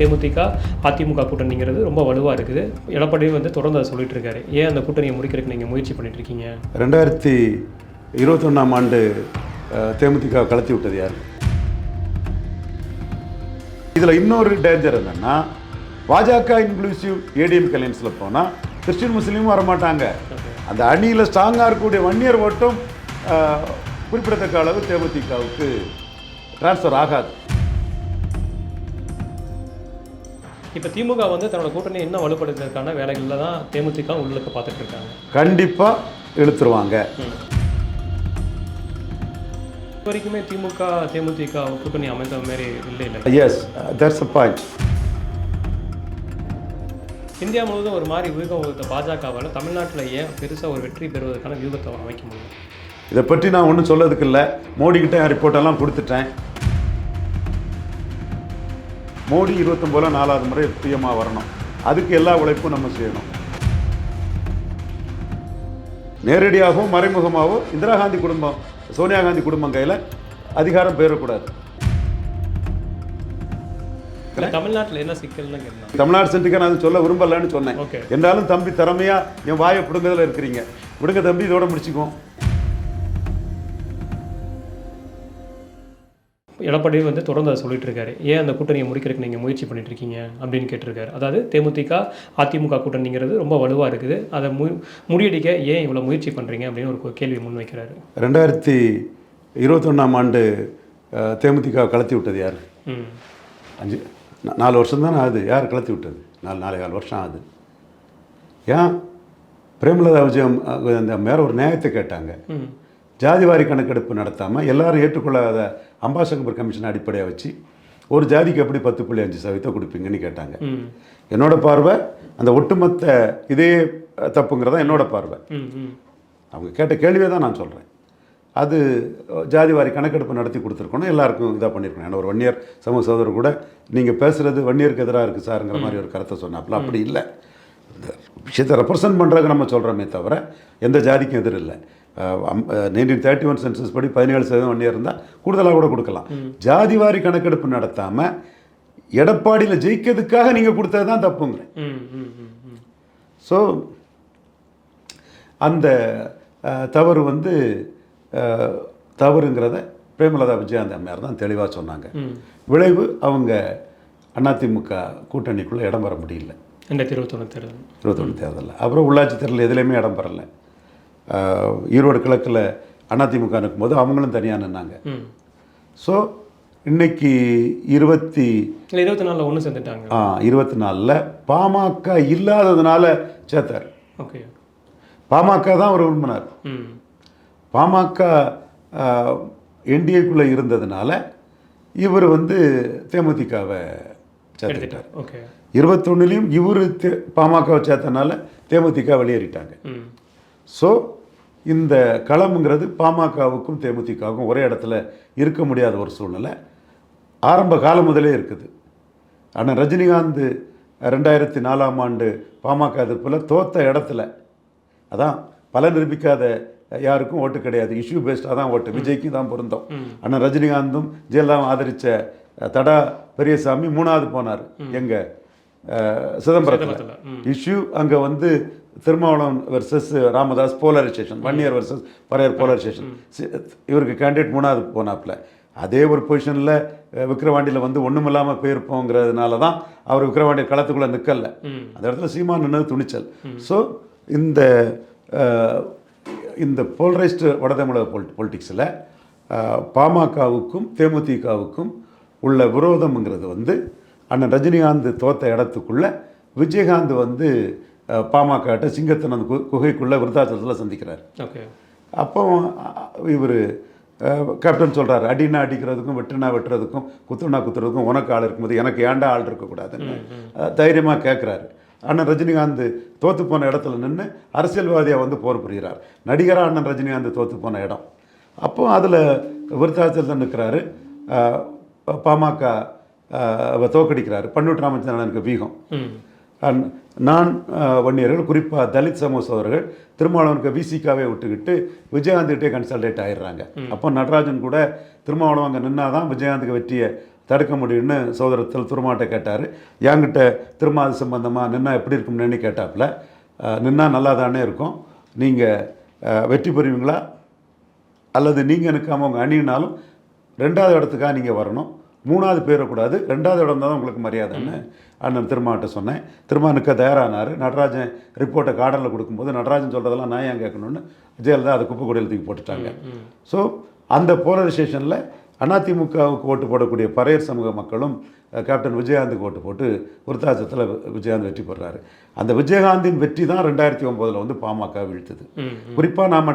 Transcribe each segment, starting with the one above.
தேமுதிக அதிமுக கூட்டணிங்கிறது ரொம்ப வலுவாக இருக்குது. எடப்பாடியும் வந்து தொடர்ந்து அதை சொல்லிட்டு இருக்காரு. ஏன் அந்த கூட்டணியை முடிக்கிறதுக்கு நீங்கள் முயற்சி பண்ணிட்டு இருக்கீங்க? 2021ஆம் ஆண்டு தேமுதிக கலத்தி விட்டது யார்? இதில் இன்னொரு டேஞ்சர் என்னன்னா, பாஜக இன்க்ளூசிவ் ஏடிஎம் அலையன்ஸில் போனால் கிறிஸ்டின் முஸ்லீமும் வரமாட்டாங்க. அந்த அணியில் ஸ்ட்ராங்காக இருக்கக்கூடிய வன்னியர் ஓட்டும் குறிப்பிடத்தக்க அளவு தேமுதிகவுக்கு டிரான்ஸ்ஃபர் ஆகாது. இப்போ திமுக வந்து தன்னோட கூட்டணி இன்னும் வலுப்படுத்துறதுக்கான வேலைகளில் தான் தேமுதிக உள்ளுக்கு பார்த்துட்டு இருக்காங்க. கண்டிப்பாக இழுத்துருவாங்க. இப்போ வரைக்குமே திமுக தேமுதிக கூட்டணி அமைத்த மாதிரி இல்லை. Yes, that's a point. India முழுவதும் ஒரு மாதிரி வியூகம் வகுத்த பாஜகவால் தமிழ்நாட்டில் ஏன் பெருசாக ஒரு வெற்றி பெறுவதற்கான வியூகத்தை அமைக்க முடியும்? இதை பற்றி நான் ஒன்றும் சொல்லதுக்கு இல்லை. மோடிக்கிட்ட என் ரிப்போர்ட்டெல்லாம் கொடுத்துட்டேன். மோடி 29 4வது முறை பிஎம்மாக வரணும். அதுக்கு எல்லா உழைப்பும் நம்ம செய்யணும். நேரடியாகவும் மறைமுகமாகவும் இந்திரா காந்தி குடும்பம், சோனியா காந்தி குடும்பம் கையில் அதிகாரம் பெறக்கூடாது. தமிழ்நாட்டில் என்ன சிக்கல்னு கேட்கலாம். தமிழ்நாடு சென்றுக்கு நான் சொல்ல விரும்பலன்னு சொன்னேன். என்றாலும் தம்பி திறமையாக என் வாயை பிடுங்குறதுல இருக்கிறீங்க. விடுங்க தம்பி, இதோட முடிச்சுக்குவோம். எடப்பாடி வந்து தொடர்ந்து அதை சொல்லிட்டு இருக்காரு. ஏன் அந்த கூட்டணியை முடிக்கிறதுக்கு நீங்கள் முயற்சி பண்ணிட்டு இருக்கீங்க அப்படின்னு கேட்டிருக்காரு. அதாவது தேமுதிக அதிமுக கூட்டணிங்கிறது ரொம்ப வலுவாக இருக்குது. அதை முறியடிக்க ஏன் இவ்வளோ முயற்சி பண்ணுறீங்க அப்படின்னு ஒரு கேள்வி முன்வைக்கிறாரு. 2021ஆம் ஆண்டு தேமுதிக கலத்தி விட்டது யார்? 4 வருஷம் தானே ஆகுது. யார் கலத்தி விட்டது? 4.25 வருஷம் ஆகுது. ஏன் பிரேமலதா விஜயம் அந்த மேலே ஒரு நியாயத்தை கேட்டாங்க. ஜாதிவாரி கணக்கெடுப்பு நடத்தாமல் எல்லாரும் ஏற்றுக்கொள்ளாத அம்பாசங்கர் கமிஷன் அடிப்படையாக வச்சு ஒரு ஜாதிக்கு எப்படி 10.5% கொடுப்பீங்கன்னு கேட்டாங்க. என்னோட பார்வை அந்த ஒட்டுமொத்த இதே தப்புங்கிறதா என்னோட பார்வை. அவங்க கேட்ட கேள்வியே தான் நான் சொல்கிறேன். அது ஜாதிவாரி கணக்கெடுப்பு நடத்தி கொடுத்துருக்கணும், எல்லாருக்கும் இதாக பண்ணியிருக்கணும். ஏன்னா ஒரு வன்னியர் சமூக சகோதரர் கூட நீங்கள் பேசுகிறது வன்னியருக்கு எதிராக இருக்குது சாருங்கிற மாதிரி ஒரு கருத்தை சொன்னாப்புல. அப்படி இல்லை. விஷயத்தை ரெப்ரசன்ட் பண்ணுறதுக்கு நம்ம சொல்கிறோமே தவிர எந்த ஜாதிக்கும் எதிர் இல்லை. 1931 சென்சஸ் படி 17% வன்னியர் இருந்தால் கூடுதலாக கூட கொடுக்கலாம். ஜாதிவாரி கணக்கெடுப்பு நடத்தாமல் எடப்பாடியில் ஜெயிக்கிறதுக்காக நீங்கள் கொடுத்தது தான் தப்புங்கிறேன். ஸோ அந்த தவறு வந்து தவறுங்கிறத பிரேமலதா விஜயகாந்த் அம்மையார் தான் தெளிவாக சொன்னாங்க. விளைவு அவங்க அதிமுக கூட்டணிக்குள்ளே இடம் பெற முடியல. 2021 தேர்தலில் அப்புறம் உள்ளாட்சி தேர்தல் எதுலேயுமே இடம் பெறலை. ஈரோடு கிழக்கில் அதிமுக இருக்கும்போது அவங்களும் தனியாக நின்னாங்க. ஸோ இன்னைக்கு 24 ஒன்று சேர்ந்துட்டாங்க. 24 பாமக இல்லாததுனால சேர்த்தார். ஓகே, பாமக தான் அவர் விரும்பினார். பாமக என்டிஏக்குள்ளே இருந்ததுனால இவர் வந்து தேமுதிகவை சேர்த்துக்கிட்டார். 21லையும் இவர் பாமகவை சேர்த்தனால தேமுதிக வெளியேறிட்டாங்க. ஸோ இந்த களம்ங்கிறது பாமகவுக்கும் தேமுதிகவுக்கும் ஒரே இடத்துல இருக்க முடியாத ஒரு சூழ்நிலை ஆரம்ப காலம் முதலே இருக்குது. ஆனால் ரஜினிகாந்த் 2004ஆம் ஆண்டு பாமக எதிர்ப்பில் தோத்த இடத்துல அதான் பல நிரூபிக்காத யாருக்கும் ஓட்டு கிடையாது, இஷ்யூ பேஸ்டாக தான் ஓட்டு, விஜய்க்கு தான் பொருந்தோம். ஆனால் ரஜினிகாந்தும் ஜெயலலிதாவும் ஆதரித்த தடா பெரியசாமி 3வது போனார். எங்கள் சிதம்பரத்தில் இஷ்யூ அங்கே வந்து Thirumavalavan versus Ramadoss polarisation, Vanniyar versus Paraiyar polarisation. இவருக்கு கேண்டிடேட் 3வது போனாப்புல. அதே ஒரு பொசிஷனில் விக்கிரவாண்டியில் வந்து ஒன்றுமில்லாமல் போயிருப்போங்கிறதுனால தான் அவர் விக்கிரவாண்டி களத்துக்குள்ளே நிற்கல. அந்த இடத்துல சீமான் நின்னது துணிச்சல். ஸோ இந்த போலரைஸ்டு வடதமிழக பொலிட்டிக்ஸில் பாமகவுக்கும் தேமுதிகவுக்கும் உள்ள விரோதம்ங்கிறது வந்து அண்ணன் ரஜினிகாந்த் தோத்த இடத்துக்குள்ள விஜயகாந்த் வந்து பாமக சிங்கத்தனன் குகைக்குள்ளே விருத்தாச்சலத்தில் சந்திக்கிறார். அப்போ இவர் கேப்டன் சொல்கிறார், அடினா அடிக்கிறதுக்கும் வெட்டுனா வெட்டுறதுக்கும் குத்துனா குத்துறதுக்கும் உனக்கு ஆள் இருக்கும்போது எனக்கு ஏன்டா ஆள் இருக்கக்கூடாதுன்னு தைரியமாக கேட்குறாரு. அண்ணன் ரஜினிகாந்த் தோற்று போன இடத்துல நின்று அரசியல்வாதியாக வந்து போர் புரிகிறார். நடிகராக அண்ணன் ரஜினிகாந்த் தோற்று போன இடம். அப்போ அதில் விருத்தாச்சலத்தில் நிற்கிறாரு. பாமக தோக்கடிக்கிறாரு. பன்னூர் ராமச்சந்திரனுக்கு வீகம். நான் வன்னியர்கள் குறிப்பாக தலித் சமூக சோதரர்கள் திருமாவளவனுக்கு விசிகாவே விட்டுக்கிட்டு விஜயகாந்த்கிட்டே கன்சல்டேட் ஆகிடுறாங்க. அப்போ நடராஜன் கூட திருமாவளவன் அங்கே நின்னா தான் விஜயகாந்துக்கு வெற்றியை தடுக்க முடியும்னு சோதரத்தில் திருமாட்ட கேட்டார். என்கிட்ட திருமாது சம்பந்தமாக நின்னா எப்படி இருக்கும்னு கேட்டாப்புல. நின்னா நல்லா தானே இருக்கும், நீங்கள் வெற்றி பெறுவீங்களா அல்லது நீங்கள் நிற்காமல் உங்கள் அணினாலும் 2வது இடத்துக்காக நீங்கள் வரணும், 3வது பேரக்கூடாது, 2வது இடம் தான் உங்களுக்கு மரியாதைன்னு அண்ணன் திருமாவட்ட சொன்னேன். திருமா நிற்க தயாரானார். நடராஜன் ரிப்போர்ட்டை கார்டனில் கொடுக்கும்போது நடராஜன் சொல்கிறதெல்லாம் நான் ஏன் கேட்கணுன்னு ஜெயலலிதா அதை குப்பை கூடையில் தூக்கி போட்டுட்டாங்க. ஸோ அந்த போலரைசேஷனில் அதிமுகவுக்கு ஓட்டு போடக்கூடிய பறையர் சமூக மக்களும் கேப்டன் விஜயகாந்துக்கு ஓட்டு போட்டு விருத்தாச்சலத்தில் விஜயகாந்த் வெற்றி பெறாரு. அந்த விஜயகாந்தின் வெற்றி தான் 2009 வந்து பாமக வீழ்த்துது. குறிப்பாக நாம்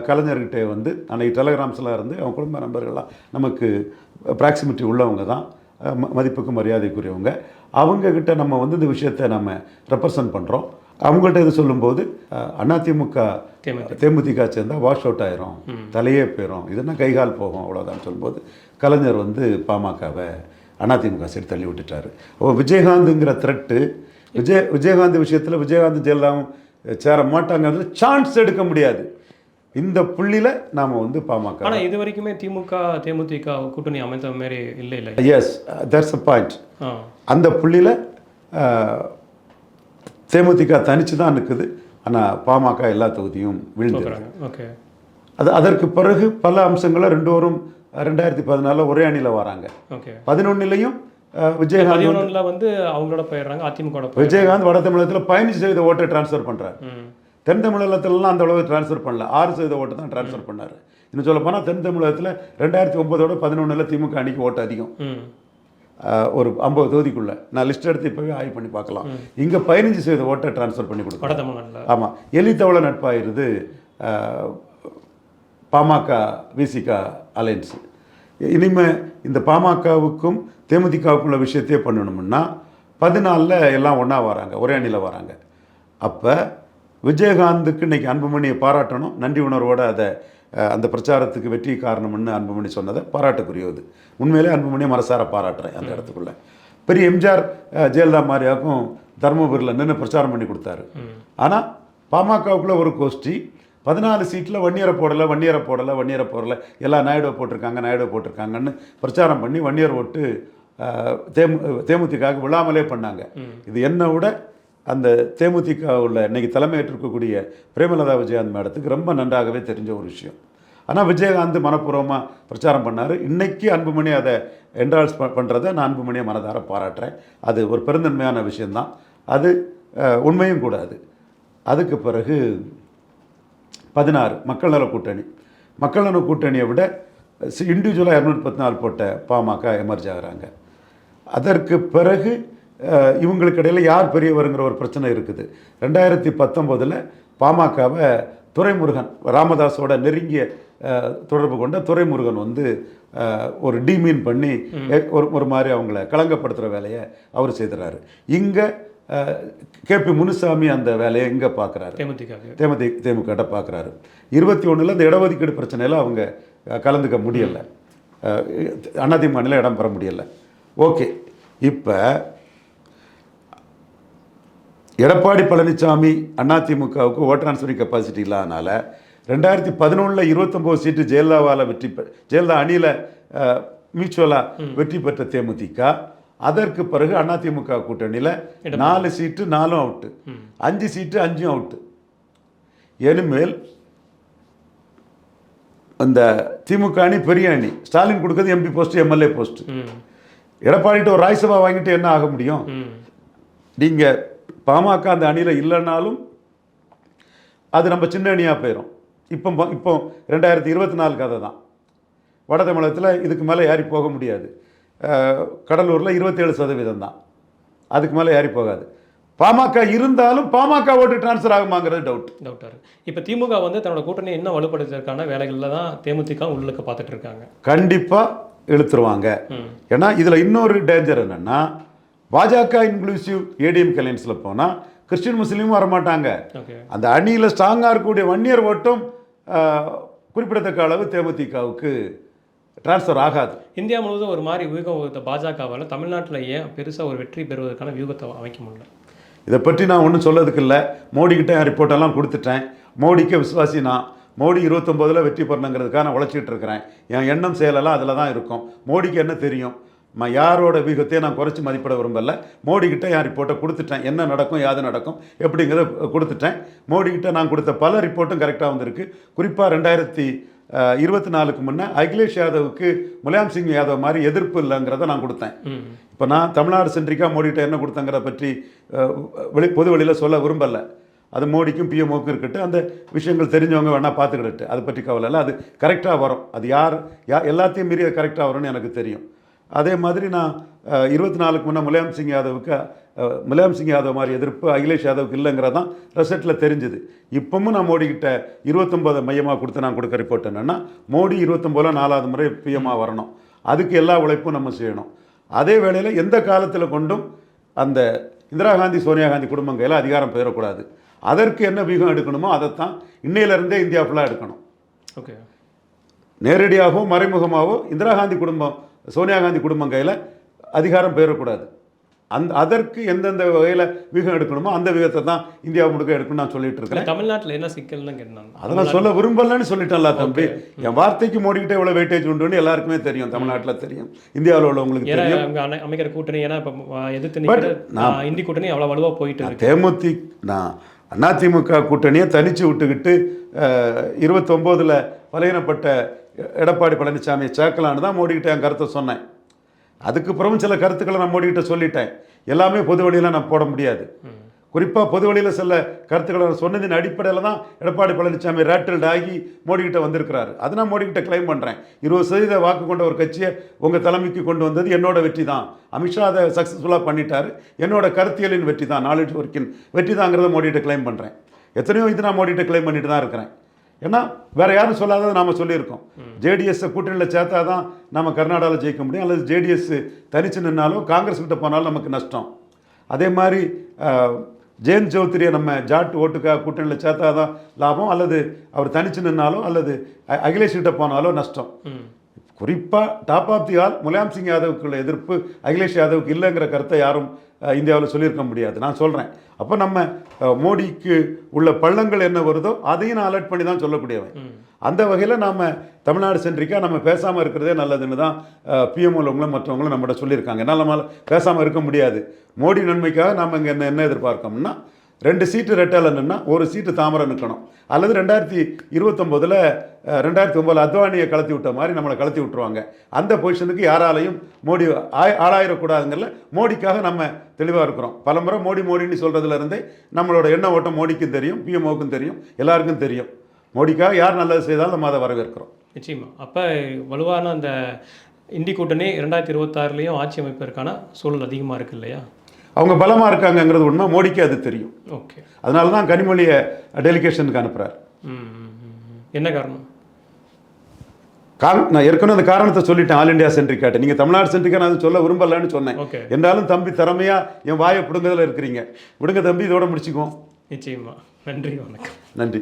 கலைஞர்கிட்ட வந்து அன்றைக்கி டெலகிராம்ஸ்லாம் இருந்து அவங்க குடும்ப நண்பர்கள்லாம் நமக்கு ப்ராக்சிமிட்டி உள்ளவங்க தான், மதிப்புக்கு மரியாதைக்குரியவங்க. அவங்கக்கிட்ட நம்ம வந்து இந்த விஷயத்தை நம்ம ரெப்ரசன்ட் பண்ணுறோம். அவங்கள்ட்ட இது சொல்லும்போது அதிமுக தேமுதிக சேர்ந்தால் வாஷ் அவுட் ஆயிரும், தலையே போயிடும், இதுனா கைகால் போகும், அவ்வளோதான் சொல்லும்போது கலைஞர் வந்து பாமகவை அதிமுக சைடு தள்ளி விட்டுட்டார். விஜயகாந்துங்கிற த்ரெட்டு விஜயகாந்த் விஷயத்தில் விஜயகாந்த் ஜெயலலிதாவும் சேர மாட்டாங்கிறது சான்ஸ் எடுக்க முடியாது. இந்த புள்ளியில் நாம் வந்து பாமக. ஆனால் இது வரைக்குமே திமுக தேமுதிக கூட்டணி அமைத்த மாதிரி இல்லை. Yes, that's a point. அந்த புள்ளியில் தேமுதிக தனிச்சு தான் நிற்குது. ஆனால் பாமக எல்லா தொகுதியும் விழுந்துடுறாங்க. அதற்கு பிறகு பல அம்சங்களை 2014 ஒரே அணியில் வராங்க. 11 விஜயகாந்த் வந்து அவங்களோட போயிடுறாங்க. அதிமுக விஜயகாந்த் வட தமிழகத்தில் 15% ஓட்டை டிரான்ஸ்ஃபர் பண்ணுறாரு. தென் தமிழகத்திலலாம் அந்த அளவுக்கு டிரான்ஸ்ஃபர் பண்ணல, 6% ஓட்டு தான் டிரான்ஸ்ஃபர் பண்ணார். இன்னும் சொல்ல போனால் தென் தமிழகத்தில் 2009 11 திமுக அணிக்கு ஓட்டு அதிகம், ஒரு 50 தொகுதிக்குள்ளே. நான் லிஸ்ட் எடுத்து இப்போவே ஆய்வு பண்ணி பார்க்கலாம். இங்கே 15% ஓட்டை டிரான்ஸ்ஃபர் பண்ணி கொடுக்குறேன். ஆமாம், எலித்தவள நட்பாயிருது பாமக விசிக அலையன்ஸு. இனிமேல் இந்த பாமகவுக்கும் தேமுதிகவுக்குள்ள விஷயத்தையே பண்ணணும்னா 14 எல்லாம் ஒன்றா வராங்க, ஒரே அணியில் வராங்க. அப்போ விஜயகாந்துக்கு இன்றைக்கி அன்புமணியை பாராட்டணும், நன்றி உணர்வோடு அதை அந்த பிரச்சாரத்துக்கு வெற்றி காரணம்னு அன்புமணி சொன்னதை பாராட்டுக்குரியது. உண்மையிலே அன்புமணியை மனசார பாராட்டுறேன். அந்த இடத்துக்குள்ள பெரிய எம்ஜிஆர் ஜெயலலிதா மாதிரியாக்கும் தருமபுரியில் நின்று பிரச்சாரம் பண்ணி கொடுத்தாரு. ஆனால் பாமகவுக்குள்ளே ஒரு கோஷ்டி 14 சீட்டில் வன்னியரை போடலை, எல்லாம் நாயுடு போட்டிருக்காங்கன்னு பிரச்சாரம் பண்ணி வன்னியர் ஓட்டு தேமுதிக விழாமலே பண்ணாங்க. இது என்ன விட அந்த தேமுதிக உள்ள இன்னைக்கு தலைமையேற்றிருக்கக்கூடிய பிரேமலதா விஜயகாந்த் மேடத்துக்கு ரொம்ப நன்றாகவே தெரிஞ்ச ஒரு விஷயம். ஆனால் விஜயகாந்த் மனப்பூர்வமாக பிரச்சாரம் பண்ணார். இன்றைக்கி அன்புமணி அதை என்டால்ஸ் பண்ணுறதை நான் அன்புமணியை மனதார பாராட்டுறேன். அது ஒரு பெருந்தன்மையான விஷயந்தான், அது உண்மையும் கூட. அதுக்கு பிறகு 16 மக்கள் நல கூட்டணி. மக்கள் நல கூட்டணியை விட இண்டிவிஜுவலாக 214 போட்ட பாமக எமர்ஜ் ஆகிறாங்க. அதற்கு பிறகு இவங்களுக்கு இடையில் யார் பெரியவருங்கிற ஒரு பிரச்சனை இருக்குது. 2019 பாமகவை துரைமுருகன், ராமதாஸோட நெருங்கிய தொடர்பு கொண்ட துரைமுருகன் வந்து ஒரு டிமீன் பண்ணி ஒரு மாதிரி அவங்கள களங்கப்படுத்துகிற வேலையை அவர் செய்கிறாரு. இங்கே கேபி முனுசாமி அந்த வேலையை இங்கே பார்க்குறாரு, தேமுதிக பார்க்குறாரு. 21 இந்த இடஒதுக்கீடு பிரச்சனையில் அவங்க கலந்துக்க முடியலை, அதிமுக இடம் பெற முடியலை. ஓகே, இப்போ எடப்பாடி பழனிசாமி அதிமுகவுக்கு ஓட் டிரான்ஸ்ஃபரிங் கெப்பாசிட்டி இல்லாதனால 2011 29 சீட்டு ஜெயலலிதாவால் ஜெயலலிதா அணியில் மியூச்சுவலாக வெற்றி பெற்ற தேமுதிக, அதற்கு பிறகு அதிமுக கூட்டணியில் 4 சீட்டு 4 அவுட்டு, 5 சீட்டு 5 அவுட்டு. இனிமேல் அந்த திமுக அணி பெரிய அணி, ஸ்டாலின் கொடுக்குறது எம்பி போஸ்ட்டு எம்எல்ஏ போஸ்ட்டு. எடப்பாடிகிட்ட ஒரு ராஜ்யசபா வாங்கிட்டு என்ன ஆக முடியும்? நீங்கள் பாமக அந்த அணியில் இல்லைனாலும் அது நம்ம சின்ன அணியாக போயிடும். இப்போ 2024 கதை தான். வட தமிழகத்தில் இதுக்கு மேலே ஏறி போக முடியாது. கடலூரில் 27% தான், அதுக்கு மேலே ஏறி போகாது. பாமக இருந்தாலும் பாமக ஓட்டு டிரான்ஸ்ஃபர் ஆகுமாங்கிறது டவுட்டாக இருக்குது. இப்போ திமுக வந்து தன்னோட கூட்டணி இன்னும் வலுப்படுத்துறதுக்கான வேலைகளில் தான் தேமுதிக உள்ளுக்கு பார்த்துட்டு இருக்காங்க. கண்டிப்பாக இழுத்துருவாங்க. ஏன்னா இதில் இன்னொரு டேஞ்சர் என்னென்னா, பாஜக இன்க்ளூசிவ் ஏடிஎம் அலையன்ஸில் போனால் கிறிஸ்டின் முஸ்லீமும் வரமாட்டாங்க. அந்த அணியில் ஸ்ட்ராங்காக இருக்கக்கூடிய வன்னியர் ஓட்டும் குறிப்பிடத்தக்க அளவு தேமுதிகவுக்கு டிரான்ஸ்ஃபர் ஆகாது. இந்தியா முழுவதும் ஒரு மாதிரி வியூகம் வகுத்த பாஜகவால் தமிழ்நாட்டில் ஏன் பெருசாக ஒரு வெற்றி பெறுவதற்கான வியூகத்தை அமைக்க முடியல? இதை பற்றி நான் ஒன்றும் சொல்லதுக்கு இல்லை. மோடிக்கிட்ட ரிப்போர்ட்டெல்லாம் கொடுத்துட்டேன். மோடிக்கு விசுவாசி நான். மோடி 29 வெற்றி பெறணுங்கிறதுக்காக நான் உழைச்சிட்டு இருக்கிறேன். என் எண்ணம் செயலெல்லாம் அதில் தான் இருக்கும். மோடிக்கு என்ன தெரியும்? யாரோட வியூகத்தையும் நான் குறைச்சி மதிப்பிட விரும்பல. மோடிக்கிட்ட என் ரிப்போர்ட்டை கொடுத்துட்டேன். என்ன நடக்கும், யாது நடக்கும் எப்படிங்கிறத கொடுத்துட்டேன். மோடிக்கிட்ட நான் கொடுத்த பல ரிப்போர்ட்டும் கரெக்டாக வந்திருக்கு. குறிப்பாக 2024க்கு முன்னே அகிலேஷ் யாதவுக்கு முலாயம் சிங் யாதவ் மாதிரி எதிர்ப்பு இல்லைங்கிறத நான் கொடுத்தேன். இப்போ நான் தமிழ்நாடு சென்ட்ரிக்காக மோடிக்கிட்ட என்ன கொடுத்தங்கிறத பற்றி பொது வழியில் சொல்ல விரும்பலை. அது மோடிக்கும் பிஎம்ஓக்கும் இருக்கட்டும், அந்த விஷயங்கள் தெரிஞ்சவங்க வேணால் பார்த்துக்கிட்டு, அதை பற்றி கவலை இல்லை. அது கரெக்டாக வரும். அது யார் எல்லாத்தையும் மீறி கரெக்டாக வரும்னு எனக்கு தெரியும். அதே மாதிரி நான் 24க்கு முன்னே முலாயம் சிங் யாதவ் மாதிரி எதிர்ப்பு அகிலேஷ் யாதவுக்கு இல்லைங்கிறதான் ரிசல்ட்டில் தெரிஞ்சுது. இப்போவும் நான் மோடிக்கிட்ட 29 மையமாக கொடுத்து நான் கொடுக்க ரிப்போர்ட் என்னென்னா, மோடி 29 4வது முறை பிஎம்மாக வரணும். அதுக்கு எல்லா உழைப்பும் நம்ம செய்யணும். அதே வேளையில் எந்த காலத்தில் கொண்டும் அந்த இந்திரா காந்தி சோனியா காந்தி குடும்பம் கையில் அதிகாரம் பெறக்கூடாது. அதற்கு என்ன வியூகம் எடுக்கணுமோ அதைத்தான் இன்னையிலிருந்தே இந்தியா ஃபுல்லாக எடுக்கணும். ஓகே, நேரடியாகவோ மறைமுகமாகவோ இந்திரா காந்தி குடும்பம் சோனியா காந்தி குடும்பம் கையில் அதிகாரம் பெறக்கூடாது. அதற்கு எந்தெந்த வகையில் வியூகம் எடுக்கணுமோ அந்த வியூகத்தை தான் இந்தியா முழுக்க எடுக்கணும்னு நான் சொல்லிட்டு இருக்கேன். தமிழ்நாட்டில் என்ன சிக்கல்னு கேட்டாங்க. அதெல்லாம் சொல்ல விரும்பலன்னு சொல்லிட்டேன்ல தம்பி. என் வார்த்தைக்கு மோடிக்கிட்ட எவ்வளோ வெயிட்டேஜ் உண்டுன்னு எல்லாருக்குமே தெரியும். தமிழ்நாட்டில் தெரியும், இந்தியாவில் உள்ளவங்களுக்கு தெரியும். அமைக்கிற கூட்டணி ஏன்னா இப்போ எதிர்த்து இந்தி கூட்டணி அவ்வளோ வலுவாக போயிட்டு நான் அதிமுக கூட்டணியை தனிச்சு விட்டுக்கிட்டு 29ல் பலகீனப்பட்ட எடப்பாடி பழனிசாமியை சேர்க்கலான்னு தான் மோடிக்கிட்ட என் கருத்தை சொன்னேன். அதுக்கப்புறமும் சில கருத்துக்களை நான் மோடிக்கிட்ட சொல்லிட்டேன். எல்லாமே பொது வழியில் நான் போட முடியாது. குறிப்பாக பொது வழியில் சில கருத்துக்களை சொன்னதின் அடிப்படையில் தான் எடப்பாடி பழனிசாமி ரேட்டில்ட் ஆகி மோடிக்கிட்ட வந்திருக்கிறாரு. அது நான் மோடிக்கிட்ட கிளைம் பண்ணுறேன். 20% வாக்கு கொண்ட ஒரு கட்சியை உங்கள் தலைமைக்கு கொண்டு வந்தது என்னோட வெற்றி தான். அமித்ஷா அதை சக்ஸஸ்ஃபுல்லாக பண்ணிட்டார். என்னோட கருத்தியலின் வெற்றி தான், நாலேஜ் ஒர்க்கின் வெற்றி தாங்கிறத மோடிக்கிட்ட கிளைம் பண்ணுறேன். எத்தனையோ இது நான் மோடிக்கிட்ட கிளைம் பண்ணிட்டு தான் இருக்கிறேன். ஏன்னா வேறு யாரும் சொல்லாததை நாம் சொல்லியிருக்கோம். ஜேடிஎஸ்ஸை கூட்டணியில் சேர்த்தா தான் நம்ம கர்நாடகாவில் ஜெயிக்க முடியும், அல்லது ஜேடிஎஸ் தனிச்சு நின்னாலும் காங்கிரஸ் கிட்ட போனாலும் நமக்கு நஷ்டம். அதே மாதிரி ஜெயந்த் சௌத்ரியை நம்ம ஜாட் ஓட்டுக்காக கூட்டணியில் சேர்த்தா தான் லாபம், அல்லது அவர் தனிச்சு நின்னாலும் அல்லது அகிலேஷ் கிட்ட போனாலும் நஷ்டம். குறிப்பாக top of the all Mulayam Singh யாதவுக்குள்ள எதிர்ப்பு அகிலேஷ் யாதவுக்கு இல்லைங்கிற கருத்தை யாரும் இந்தியாவில் சொல்லியிருக்க முடியாது. நான் சொல்கிறேன். அப்போ நம்ம மோடிக்கு உள்ள பள்ளங்கள் என்ன வருதோ அதையும் நான் அலர்ட் பண்ணி தான் சொல்லக்கூடியவன். அந்த வகையில் நாம் தமிழ்நாடு சென்ட்ரிக்காக நம்ம பேசாமல் இருக்கிறதே நல்லதுன்னு தான் பிஎம்ஓலவங்களும் மற்றவங்களும் நம்மகிட்ட சொல்லியிருக்காங்க. என்னால் நம்மளால் பேசாமல் இருக்க முடியாது. மோடி நன்மைக்காக நாம் இங்கே என்ன எதிர்பார்க்கோம்னா, 2 சீட்டு ரெட்டால நின்னா 1 சீட்டு தாமரை நிற்கணும். அல்லது 2009 அத்வானியை கலத்தி விட்ட மாதிரி நம்மளை கலத்தி விட்டுருவாங்க. அந்த பொசிஷனுக்கு யாராலையும் மோடி ஆளாயிடக்கூடாதுங்கிறல மோடிக்காக நம்ம தெளிவாக இருக்கிறோம். பலமுறை மோடின்னு சொல்கிறதுலேருந்தே நம்மளோட எண்ண ஓட்டம் மோடிக்கும் தெரியும், பிஎம்ஓக்கும் தெரியும், எல்லாருக்கும் தெரியும். மோடிக்காக யார் நல்லது செய்தாலும் நம்ம அதை வரவேற்கிறோம். நிச்சயமாக. அப்போ வலுவான அந்த இந்தி கூட்டணி 2026லேயும் ஆட்சி அமைப்பதற்கான சூழல் அதிகமாக இருக்குது இல்லையா? அவங்க பலமாக இருக்காங்கங்கிறது உண்மை. மோடிக்கு அது தெரியும். ஓகே, அதனால தான் கனிமொழியை டெலிகேஷனுக்கு அனுப்புகிறார். என்ன காரணம்? நான் ஏற்கனவே அந்த காரணத்தை சொல்லிட்டேன். ஆல் இண்டியா சென்ட்ரிக்காட்ட நீங்கள் தமிழ்நாடு சென்ட்ரிக்கா நான் சொல்ல விரும்பலன்னு சொன்னேன். என்றாலும் தம்பி திறமையாக என் வாயை பிடுங்குறதுல இருக்கிறீங்க. விடுங்க தம்பி, இதோட முடிச்சுக்குவோம். நிச்சயமா. நன்றி, வணக்கம். நன்றி.